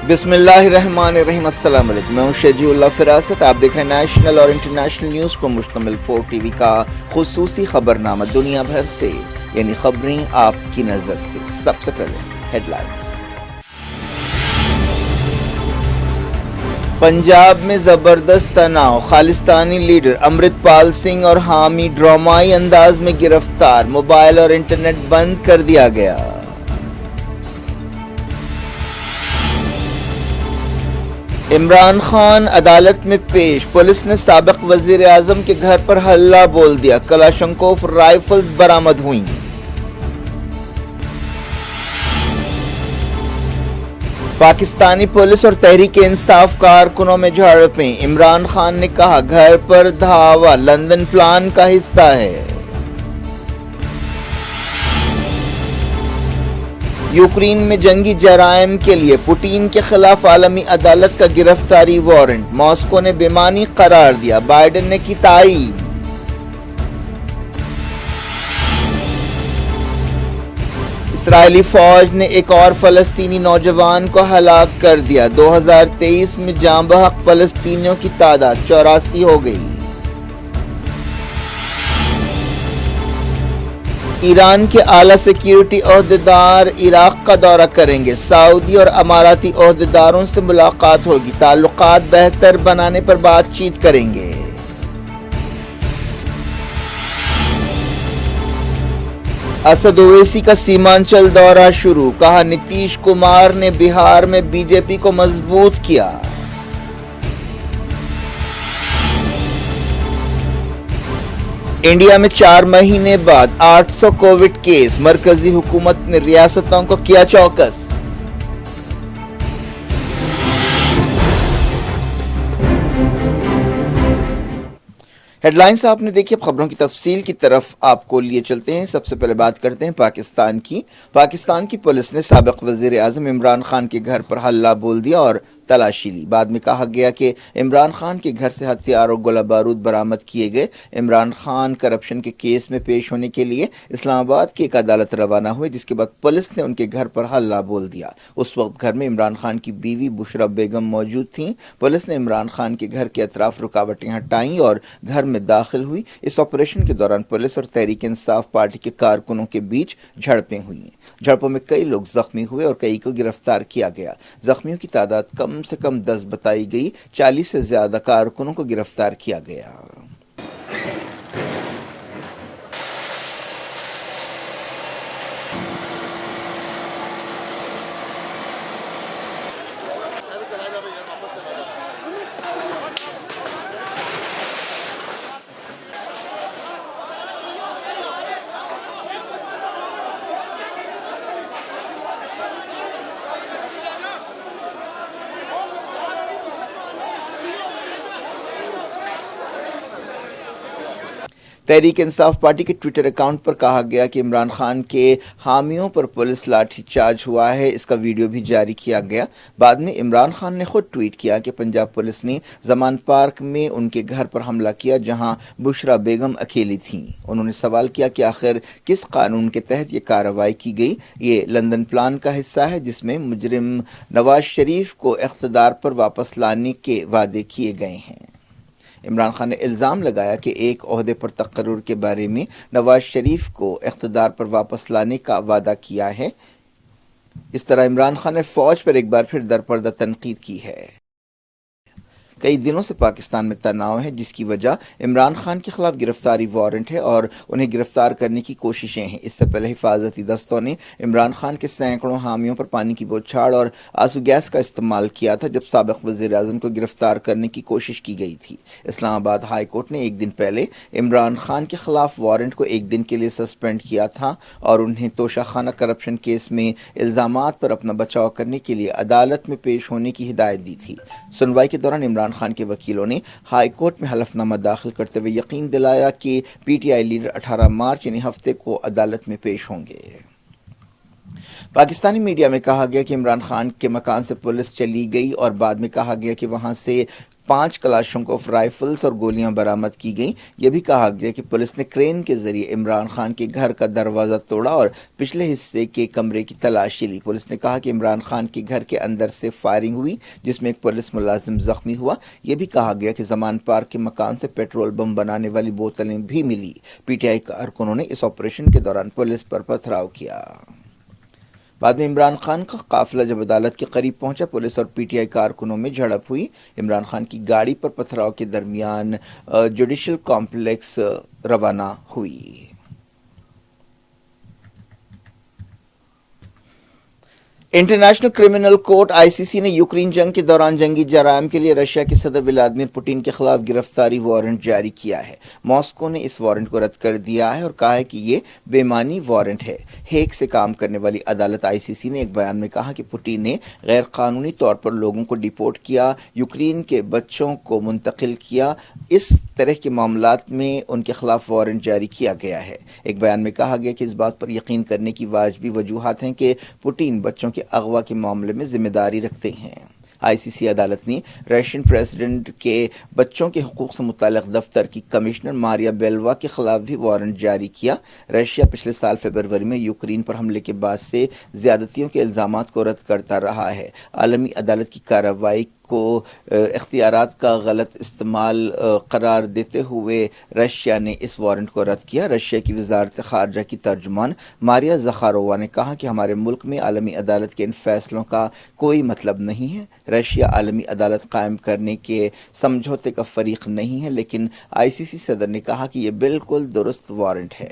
بسم اللہ الرحمن الرحیم۔ السلام علیکم، میں ہوں شجیع اللہ فراست۔ آپ دیکھ رہے ہیں نیشنل اور انٹرنیشنل نیوز پر مشتمل 4 ٹی وی کا خصوصی خبرنامہ دنیا بھر سے، یعنی خبریں آپ کی نظر سے۔ سب سے پہلے ہیڈ لائنز۔ پنجاب میں زبردست تناؤ، خالصتانی لیڈر امرت پال سنگھ اور حامی ڈرامائی انداز میں گرفتار، موبائل اور انٹرنیٹ بند کر دیا گیا۔ عمران خان عدالت میں پیش، پولیس نے سابق وزیر اعظم کے گھر پر حلہ بول دیا، کلاشنکوف رائفلز برآمد ہوئیں۔ پاکستانی پولیس اور تحریک انصاف کارکنوں میں جھڑپیں، عمران خان نے کہا گھر پر دھاوا لندن پلان کا حصہ ہے۔ یوکرین میں جنگی جرائم کے لیے پوٹین کے خلاف عالمی عدالت کا گرفتاری وارنٹ، ماسکو نے بےمعنی قرار دیا، بائیڈن نے کی تائید۔ اسرائیلی فوج نے ایک اور فلسطینی نوجوان کو ہلاک کر دیا، 2023 میں جاں بحق فلسطینیوں کی تعداد 84 ہو گئی۔ ایران کے اعلیٰ سیکیورٹی عہدیدار عراق کا دورہ کریں گے، سعودی اور اماراتی عہدیداروں سے ملاقات ہوگی، تعلقات بہتر بنانے پر بات چیت کریں گے۔ اسد اویسی کا سیمانچل دورہ شروع، کہا نتیش کمار نے بہار میں بی جے پی کو مضبوط کیا۔ انڈیا میں 4 مہینے بعد 800 کووڈ کیس، مرکزی حکومت نے ریاستوں کو کیا چوکس۔ ہیڈ لائنز آپ نے دیکھی، اب خبروں کی تفصیل کی طرف آپ کو لیے چلتے ہیں۔ سب سے پہلے بات کرتے ہیں پاکستان کی پولیس نے سابق وزیر اعظم عمران خان کے گھر پر حلہ بول دیا اور تلاشی لی۔ بعد میں کہا گیا کہ عمران خان کے گھر سے ہتھیار اور گولہ بارود برآمد کیے گئے۔ عمران خان کرپشن کے کیس میں پیش ہونے کے لیے اسلام آباد کی ایک عدالت روانہ ہوئے، جس کے بعد پولیس نے ان کے گھر پر حلہ بول دیا۔ اس وقت گھر میں عمران خان کی بیوی بشرا بیگم موجود تھیں۔ پولیس نے عمران خان کے گھر کے اطراف رکاوٹیں ہٹائیں اور گھر میں داخل ہوئی۔ اس آپریشن کے دوران پولیس اور تحریک انصاف پارٹی کے کارکنوں کے بیچ جھڑپیں ہوئیں۔ جھڑپوں میں کئی لوگ زخمی ہوئے اور کئی کو گرفتار کیا گیا۔ زخمیوں کی تعداد کم سے کم 10 بتائی گئی، 40 سے زیادہ کارکنوں کو گرفتار کیا گیا۔ تحریک انصاف پارٹی کے ٹویٹر اکاؤنٹ پر کہا گیا کہ عمران خان کے حامیوں پر پولیس لاٹھی چارج ہوا ہے، اس کا ویڈیو بھی جاری کیا گیا۔ بعد میں عمران خان نے خود ٹویٹ کیا کہ پنجاب پولیس نے زمان پارک میں ان کے گھر پر حملہ کیا، جہاں بشرا بیگم اکیلی تھیں۔ انہوں نے سوال کیا کہ آخر کس قانون کے تحت یہ کارروائی کی گئی؟ یہ لندن پلان کا حصہ ہے جس میں مجرم نواز شریف کو اقتدار پر واپس لانے کے وعدے کیے گئے ہیں۔ عمران خان نے الزام لگایا کہ ایک عہدے پر تقرر کے بارے میں نواز شریف کو اقتدار پر واپس لانے کا وعدہ کیا ہے۔ اس طرح عمران خان نے فوج پر ایک بار پھر درپردہ تنقید کی ہے۔ کئی دنوں سے پاکستان میں تناؤ ہے، جس کی وجہ عمران خان کے خلاف گرفتاری وارنٹ ہے اور انہیں گرفتار کرنے کی کوششیں ہیں۔ اس سے پہلے حفاظتی دستوں نے عمران خان کے سینکڑوں حامیوں پر پانی کی بوچھاڑ اور آنسو گیس کا استعمال کیا تھا جب سابق وزیر اعظم کو گرفتار کرنے کی کوشش کی گئی تھی۔ اسلام آباد ہائی کورٹ نے ایک دن پہلے عمران خان کے خلاف وارنٹ کو ایک دن کے لیے سسپینڈ کیا تھا اور انہیں توشہ خانہ کرپشن کیس میں الزامات پر اپنا بچاؤ کرنے کے لیے عدالت میں پیش ہونے کی ہدایت دی تھی۔ سنوائی کے دوران عمران خان کے وکیلوں نے ہائی کورٹ میں حلف نامہ داخل کرتے ہوئے یقین دلایا کہ P T I leader 18 March یعنی ہفتے کو عدالت میں پیش ہوں گے۔ پاکستانی میڈیا میں کہا گیا کہ عمران خان کے مکان سے پولیس چلی گئی اور بعد میں کہا گیا کہ وہاں سے 5 کلاشنکوف رائفلز اور گولیاں برآمد کی گئیں۔ یہ بھی کہا گیا کہ پولیس نے کرین کے ذریعے عمران خان کے گھر کا دروازہ توڑا اور پچھلے حصے کے کمرے کی تلاشی لی۔ پولیس نے کہا کہ عمران خان کے گھر کے اندر سے فائرنگ ہوئی جس میں ایک پولیس ملازم زخمی ہوا۔ یہ بھی کہا گیا کہ زمان پارک کے مکان سے پیٹرول بم بنانے والی بوتلیں بھی ملی۔ پی ٹی آئی کارکنوں نے اس آپریشن کے دوران پولیس پر پتھراؤ کیا۔ بعد میں عمران خان کا قافلہ جب عدالت کے قریب پہنچا، پولیس اور پی ٹی آئی کارکنوں میں جھڑپ ہوئی۔ عمران خان کی گاڑی پر پتھراؤ کے درمیان جوڈیشل کمپلیکس روانہ ہوئی۔ انٹرنیشنل کرمنل کورٹ آئی سی سی نے یوکرین جنگ کے دوران جنگی جرائم کے لیے رشیا کے صدر ولادیمیر پوٹین کے خلاف گرفتاری وارنٹ جاری کیا ہے۔ ماسکو نے اس وارنٹ کو رد کر دیا ہے اور کہا ہے کہ یہ بے معنی وارنٹ ہے۔ ہیگ سے کام کرنے والی عدالت آئی سی سی نے ایک بیان میں کہا کہ پوٹین نے غیر قانونی طور پر لوگوں کو ڈیپورٹ کیا، یوکرین کے بچوں کو منتقل کیا، اس طرح کے معاملات میں ان کے خلاف وارنٹ جاری کیا گیا ہے۔ ایک بیان میں کہا گیا کہ اس بات پر یقین کرنے کی واجبی وجوہات ہیں کہ پوٹین بچوں کے اغوا کے معاملے میں ذمہ داری رکھتے ہیں۔ آئی سی سی عدالت نے رشین پریزیڈنٹ کے بچوں کے حقوق سے متعلق دفتر کی کمشنر ماریا بیلوا کے خلاف بھی وارنٹ جاری کیا۔ رشیا پچھلے سال فروری میں یوکرین پر حملے کے بعد سے زیادتیوں کے الزامات کو رد کرتا رہا ہے۔ عالمی عدالت کی کارروائی کو اختیارات کا غلط استعمال قرار دیتے ہوئے رشیا نے اس وارنٹ کو رد کیا۔ رشیا کی وزارت خارجہ کی ترجمان ماریا زخارووا نے کہا کہ ہمارے ملک میں عالمی عدالت کے ان فیصلوں کا کوئی مطلب نہیں ہے۔ رشیا عالمی عدالت قائم کرنے کے سمجھوتے کا فریق نہیں ہے، لیکن آئی سی سی صدر نے کہا کہ یہ بالکل درست وارنٹ ہے۔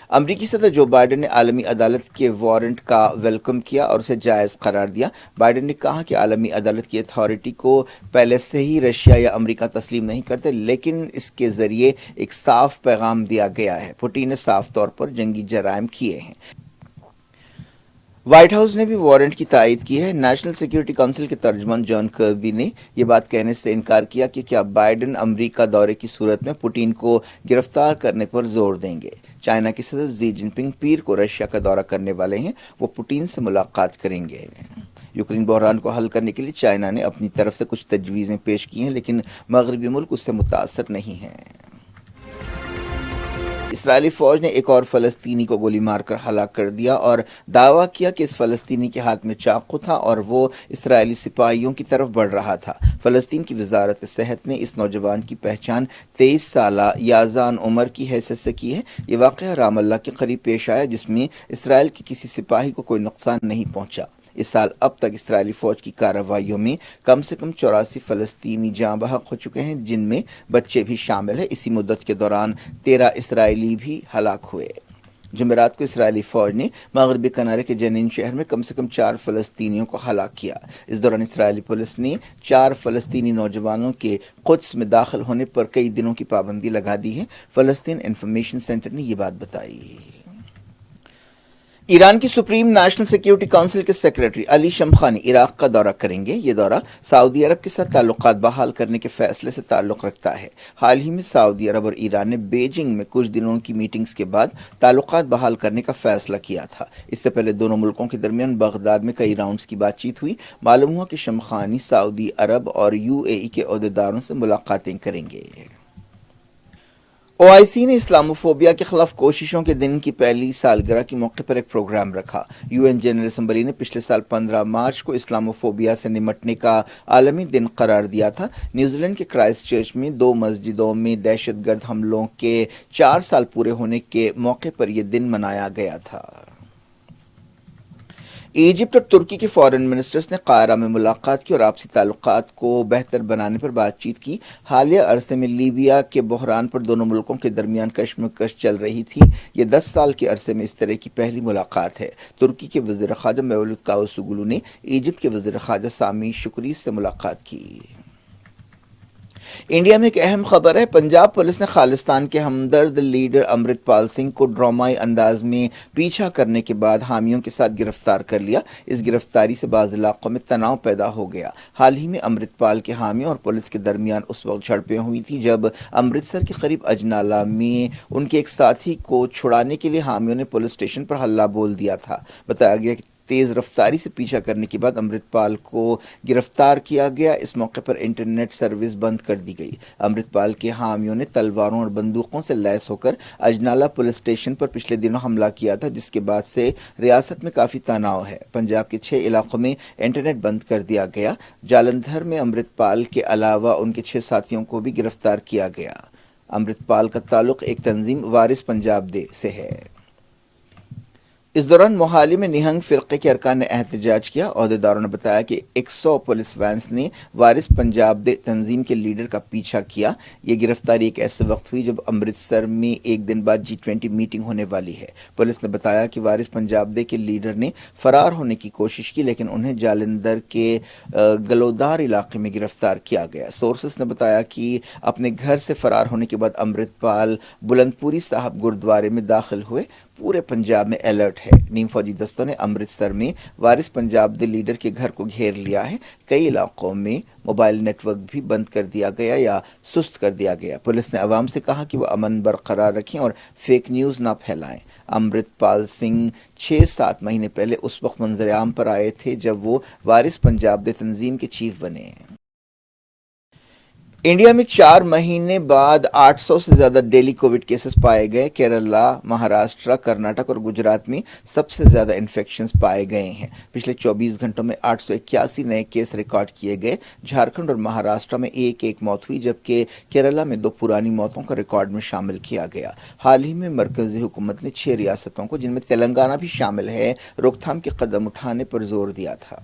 امریکی صدر جو بائیڈن نے عالمی عدالت کے وارنٹ کا ویلکم کیا اور اسے جائز قرار دیا۔ بائیڈن نے کہا کہ عالمی عدالت کی اتھارٹی کو پہلے سے ہی رشیا یا امریکہ تسلیم نہیں کرتے، لیکن اس کے ذریعے ایک صاف پیغام دیا گیا ہے۔ پوٹین نے صاف طور پر جنگی جرائم کیے ہیں۔ وائٹ ہاؤس نے بھی وارنٹ کی تائید کی ہے۔ نیشنل سیکیورٹی کونسل کے ترجمان جان کربی نے یہ بات کہنے سے انکار کیا کہ کیا بائیڈن امریکہ دورے کی صورت میں پوٹین کو گرفتار کرنے پر زور دیں گے۔ چائنا کے صدر زی جن پنگ پیر کو رشیا کا دورہ کرنے والے ہیں، وہ پوٹین سے ملاقات کریں گے۔ یوکرین بحران کو حل کرنے کے لیے چائنا نے اپنی طرف سے کچھ تجویزیں پیش کی ہیں، لیکن مغربی ملک اس سے متاثر نہیں ہیں۔ اسرائیلی فوج نے ایک اور فلسطینی کو گولی مار کر ہلاک کر دیا اور دعویٰ کیا کہ اس فلسطینی کے ہاتھ میں چاقو تھا اور وہ اسرائیلی سپاہیوں کی طرف بڑھ رہا تھا۔ فلسطین کی وزارت صحت نے اس نوجوان کی پہچان 23 سالہ یازان عمر کی حیثیت سے کی ہے۔ یہ واقعہ رام اللہ کے قریب پیش آیا جس میں اسرائیل کے کسی سپاہی کو کوئی نقصان نہیں پہنچا۔ اس سال اب تک اسرائیلی فوج کی کارروائیوں میں کم سے کم 84 فلسطینی جاں بحق ہو چکے ہیں، جن میں بچے بھی شامل ہیں۔ اسی مدت کے دوران 13 اسرائیلی بھی ہلاک ہوئے۔ جمعرات کو اسرائیلی فوج نے مغربی کنارے کے جنین شہر میں کم سے کم 4 فلسطینیوں کو ہلاک کیا۔ اس دوران اسرائیلی پولیس نے 4 فلسطینی نوجوانوں کے قدس میں داخل ہونے پر کئی دنوں کی پابندی لگا دی ہے۔ فلسطین انفارمیشن سینٹر نے یہ بات بتائی۔ ایران کی سپریم نیشنل سیکیورٹی کونسل کے سیکریٹری علی شمخانی عراق کا دورہ کریں گے۔ یہ دورہ سعودی عرب کے ساتھ تعلقات بحال کرنے کے فیصلے سے تعلق رکھتا ہے۔ حال ہی میں سعودی عرب اور ایران نے بیجنگ میں کچھ دنوں کی میٹنگز کے بعد تعلقات بحال کرنے کا فیصلہ کیا تھا۔ اس سے پہلے دونوں ملکوں کے درمیان بغداد میں کئی راؤنڈز کی بات چیت ہوئی۔ معلوم ہوا کہ شمخانی سعودی عرب اور یو اے ای کے عہدیداروں سے ملاقاتیں کریں گے۔ او آئی سی نے اسلاموفوبیا کے خلاف کوششوں کے دن کی پہلی سالگرہ کے موقع پر ایک پروگرام رکھا۔ یو این جنرل اسمبلی نے پچھلے سال 15 مارچ کو اسلاموفوبیا سے نمٹنے کا عالمی دن قرار دیا تھا۔ نیوزی لینڈ کے کرائسٹ چرچ میں 2 مسجدوں میں دہشت گرد حملوں کے 4 سال پورے ہونے کے موقع پر یہ دن منایا گیا تھا۔ ایجپٹ اور ترکی کے فارن منسٹرز نے قاہرہ میں ملاقات کی اور آپسی تعلقات کو بہتر بنانے پر بات چیت کی۔ حالیہ عرصے میں لیبیا کے بحران پر دونوں ملکوں کے درمیان کشمکش چل رہی تھی۔ یہ 10 سال کے عرصے میں اس طرح کی پہلی ملاقات ہے۔ ترکی کے وزیر خارجہ میولوت کاوسوگلو نے ایجپٹ کے وزیر خارجہ سامی شکری سے ملاقات کی۔ انڈیا میں ایک اہم خبر ہے۔ پنجاب پولیس نے خالصتان کے ہمدرد لیڈر امرت پال سنگھ کو ڈرامائی انداز میں پیچھا کرنے کے بعد حامیوں کے ساتھ گرفتار کر لیا۔ اس گرفتاری سے بعض علاقوں میں تناؤ پیدا ہو گیا۔ حال ہی میں امرت پال کے حامیوں اور پولیس کے درمیان اس وقت جھڑپیں ہوئی تھی جب امرتسر کے قریب اجنالہ میں ان کے ایک ساتھی کو چھڑانے کے لیے حامیوں نے پولیس اسٹیشن پر ہلہ بول دیا تھا۔ بتایا گیا کہ تیز رفتاری سے پیچھا کرنے کے بعد امرت پال کو گرفتار کیا گیا۔ اس موقع پر انٹرنیٹ سروس بند کر دی گئی۔ امرت پال کے حامیوں نے تلواروں اور بندوقوں سے لیس ہو کر اجنالہ پولیس اسٹیشن پر پچھلے دنوں حملہ کیا تھا، جس کے بعد سے ریاست میں کافی تناؤ ہے۔ پنجاب کے 6 علاقوں میں انٹرنیٹ بند کر دیا گیا۔ جالندھر میں امرت پال کے علاوہ ان کے 6 ساتھیوں کو بھی گرفتار کیا گیا۔ امرت پال کا تعلق ایک تنظیم وارث پنجاب دے سے ہے۔ اس دوران موہالی میں نہنگ فرقے کے ارکان نے احتجاج کیا۔ عہدیداروں نے بتایا کہ 100 پولیس وینس نے وارث پنجاب دے تنظیم کے لیڈر کا پیچھا کیا۔ یہ گرفتاری ایک ایسے وقت ہوئی جب امرتسر میں ایک دن بعد G20 میٹنگ ہونے والی ہے۔ پولیس نے بتایا کہ وارث پنجاب دے کے لیڈر نے فرار ہونے کی کوشش کی، لیکن انہیں جالندھر کے گلودار علاقے میں گرفتار کیا گیا۔ سورسز نے بتایا کہ اپنے گھر سے فرار ہونے کے بعد امرت پال بلند پوری صاحب گردوارے میں داخل ہوئے۔ پورے پنجاب میں الرٹ ہے۔ نیم فوجی دستوں نے امرتسر میں وارث پنجاب دے لیڈر کے گھر کو گھیر لیا ہے۔ کئی علاقوں میں موبائل نیٹ ورک بھی بند کر دیا گیا یا سست کر دیا گیا۔ پولیس نے عوام سے کہا کہ وہ امن برقرار رکھیں اور فیک نیوز نہ پھیلائیں۔ امرت پال سنگھ 6-7 مہینے پہلے اس وقت منظر عام پر آئے تھے جب وہ وارث پنجاب دے تنظیم کے چیف بنے۔ انڈیا میں 4 مہینے بعد 800 سے زیادہ ڈیلی کووڈ کیسز پائے گئے۔ کیرالہ، مہاراشٹر، کرناٹک اور گجرات میں سب سے زیادہ انفیکشنز پائے گئے ہیں۔ پچھلے 24 گھنٹوں میں 881 نئے کیس ریکارڈ کیے گئے۔ جھارکھنڈ اور مہاراشٹر میں ایک موت ہوئی، جبکہ کیرالہ میں 2 پرانی موتوں کا ریکارڈ میں شامل کیا گیا۔ حال ہی میں مرکزی حکومت نے 6 ریاستوں کو، جن میں تلنگانہ بھی شامل ہے، روک تھام کے قدم اٹھانے پر زور دیا تھا۔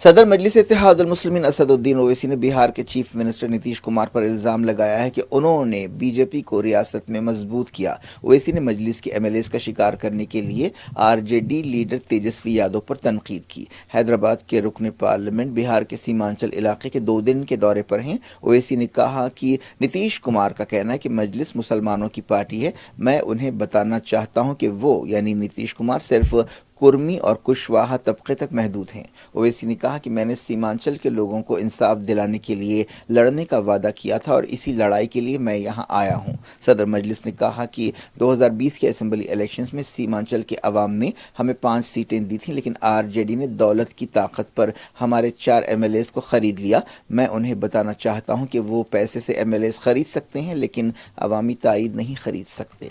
صدر مجلس اتحاد المسلمین اسد الدین اویسی نے بہار کے چیف منسٹر نتیش کمار پر الزام لگایا ہے کہ انہوں نے بی جے پی کو ریاست میں مضبوط کیا۔ اویسی نے مجلس کے ایم ایل ایز کا شکار کرنے کے لیے R J D leader Tejashwi Yadav پر تنقید کی۔ حیدرآباد کے رکن پارلیمنٹ بہار کے سیمانچل علاقے کے 2 دن کے دورے پر ہیں۔ اویسی نے کہا کہ نتیش کمار کا کہنا ہے کہ مجلس مسلمانوں کی پارٹی ہے۔ میں انہیں بتانا چاہتا ہوں کہ وہ یعنی نتیش کمار صرف کرمی اور کشواہا طبقے تک محدود ہیں۔ اویسی نے کہا کہ میں نے سیمانچل کے لوگوں کو انصاف دلانے کے لیے لڑنے کا وعدہ کیا تھا اور اسی لڑائی کے لیے میں یہاں آیا ہوں۔ صدر مجلس نے کہا کہ 2020 کے اسمبلی الیکشنز میں سیمانچل کے عوام نے ہمیں 5 سیٹیں دی تھیں، لیکن آر جے ڈی نے دولت کی طاقت پر ہمارے 4 ایم ایل ایز کو خرید لیا۔ میں انہیں بتانا چاہتا ہوں کہ وہ پیسے سے ایم ایل ایز خرید سکتے ہیں، لیکن عوامی تائید نہیں خرید سکتے۔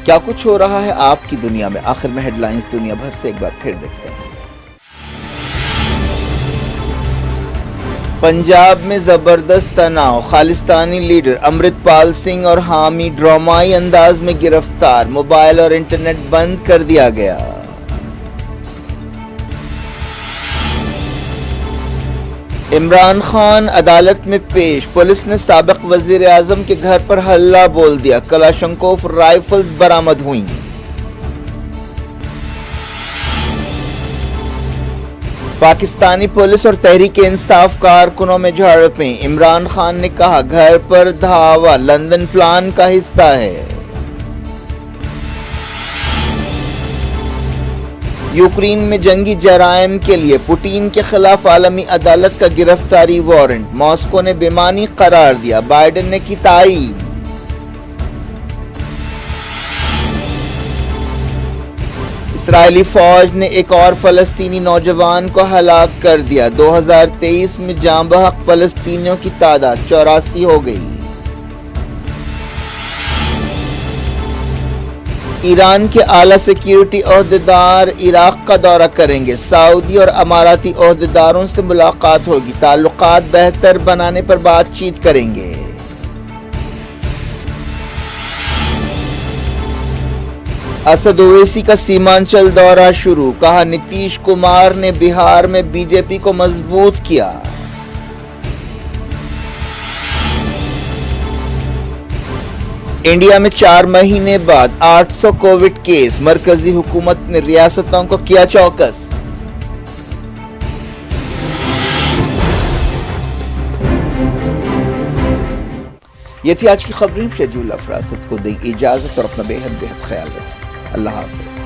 کیا کچھ ہو رہا ہے آپ کی دنیا میں؟ آخر میں ہیڈ لائنز دنیا بھر سے ایک بار پھر دیکھتے ہیں۔ پنجاب میں زبردست تناؤ، خالصتانی لیڈر امرت پال سنگھ اور حامی ڈرامائی انداز میں گرفتار، موبائل اور انٹرنیٹ بند کر دیا گیا۔ عمران خان عدالت میں پیش، پولیس نے سابق وزیر اعظم کے گھر پر حلہ بول دیا، کلاشنکوف رائفلز برآمد ہوئیں۔ پاکستانی پولیس اور تحریک انصاف کارکنوں میں جھڑپیں، عمران خان نے کہا گھر پر دھاوا لندن پلان کا حصہ ہے۔ یوکرین میں جنگی جرائم کے لیے پوٹین کے خلاف عالمی عدالت کا گرفتاری وارنٹ، ماسکو نے بےمانی قرار دیا، بائیڈن نے کی تائید۔ اسرائیلی فوج نے ایک اور فلسطینی نوجوان کو ہلاک کر دیا، 2023 میں جاں بحق فلسطینیوں کی تعداد 84 ہو گئی۔ ایران کے اعلیٰ سیکیورٹی عہدیدار عراق کا دورہ کریں گے، سعودی اور اماراتی عہدیداروں سے ملاقات ہوگی، تعلقات بہتر بنانے پر بات چیت کریں گے۔ اسد اویسی کا سیمانچل دورہ شروع، کہا نتیش کمار نے بہار میں بی جے پی کو مضبوط کیا۔ انڈیا میں 4 مہینے بعد 800 کووڈ کیس، مرکزی حکومت نے ریاستوں کو کیا چوکس۔ یہ تھی آج کی خبریں، شجول افراست کو دیں اجازت اور اپنا بے حد خیال رکھیں۔ اللہ حافظ۔